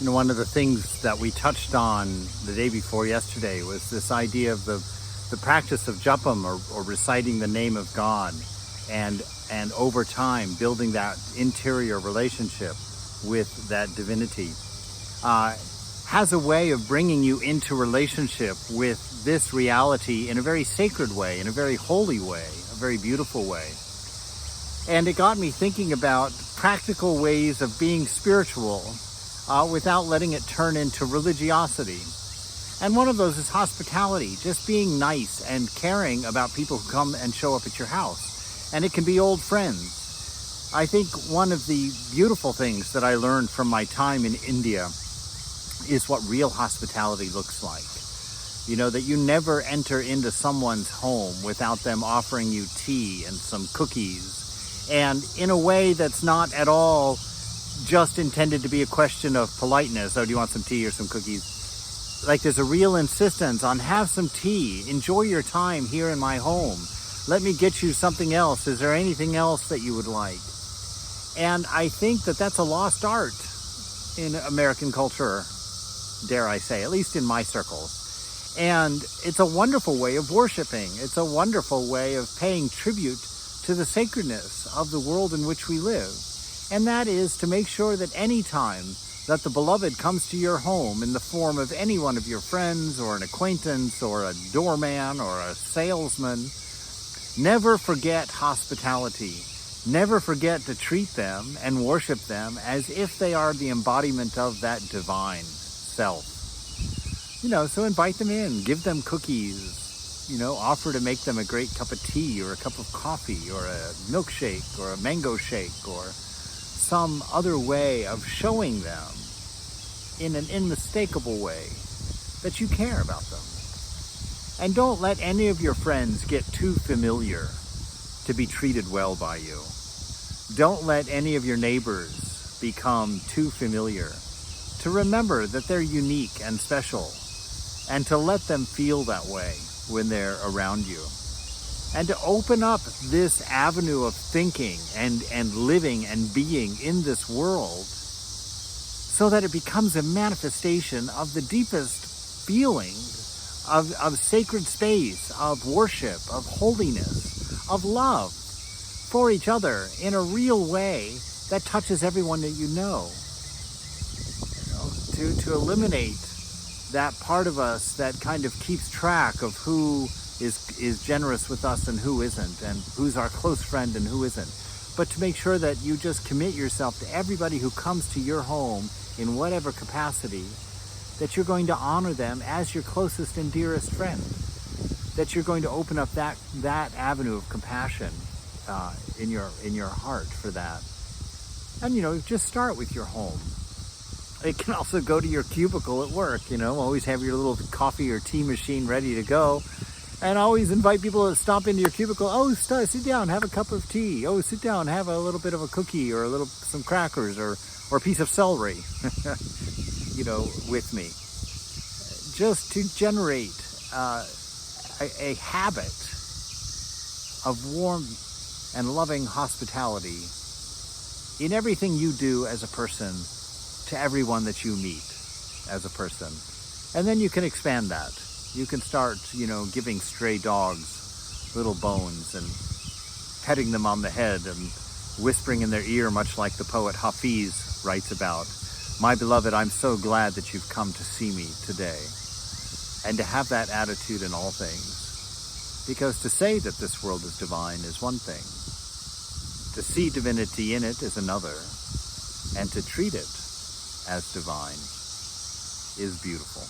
You know, one of the things that we touched on the day before yesterday was this idea of the practice of japam, or reciting the name of God, and over time building that interior relationship with that divinity. Has a way of bringing you into relationship with this reality in a very sacred way, in a very holy way, a very beautiful way. And it got me thinking about practical ways of being spiritual without letting it turn into religiosity. And one of those is hospitality, just being nice and caring about people who come and show up at your house. And it can be old friends. I think one of the beautiful things that I learned from my time in India is what real hospitality looks like. You know, that you never enter into someone's home without them offering you tea and some cookies, and in a way that's not at all just intended to be a question of politeness. Oh, do you want some tea or some cookies? Like, there's a real insistence on have some tea, enjoy your time here in my home, let me get you something else, is there anything else that you would like? And I think that that's a lost art in American culture, dare I say, at least in my circles. And it's a wonderful way of worshiping. It's a wonderful way of paying tribute to the sacredness of the world in which we live. And that is to make sure that any time that the beloved comes to your home in the form of any one of your friends or an acquaintance or a doorman or a salesman, never forget hospitality. Never forget to treat them and worship them as if they are the embodiment of that divine self. You know, so invite them in, give them cookies, you know, offer to make them a great cup of tea or a cup of coffee or a milkshake or a mango shake or some other way of showing them in an unmistakable way that you care about them. And don't let any of your friends get too familiar to be treated well by you. Don't let any of your neighbors become too familiar to remember that they're unique and special, and to let them feel that way when they're around you. And to open up this avenue of thinking and living and being in this world so that it becomes a manifestation of the deepest feeling of sacred space, of worship, of holiness, of love for each other in a real way that touches everyone that you know. You know, to eliminate that part of us that kind of keeps track of who is generous with us and who isn't, and who's our close friend and who isn't. But to make sure that you just commit yourself to everybody who comes to your home in whatever capacity, that you're going to honor them as your closest and dearest friend, that you're going to open up that avenue of compassion in your heart for that. And, you know, just start with your home. It can also go to your cubicle at work, you know, always have your little coffee or tea machine ready to go. And always invite people to stop into your cubicle. Oh, sit down, have a cup of tea. Oh, sit down, have a little bit of a cookie or some crackers or a piece of celery, you know, with me. Just to generate a habit of warm and loving hospitality in everything you do as a person to everyone that you meet as a person. And then you can expand that. You can start, you know, giving stray dogs little bones and petting them on the head and whispering in their ear, much like the poet Hafiz writes about. My beloved, I'm so glad that you've come to see me today. And to have that attitude in all things. Because to say that this world is divine is one thing. To see divinity in it is another. And to treat it as divine is beautiful.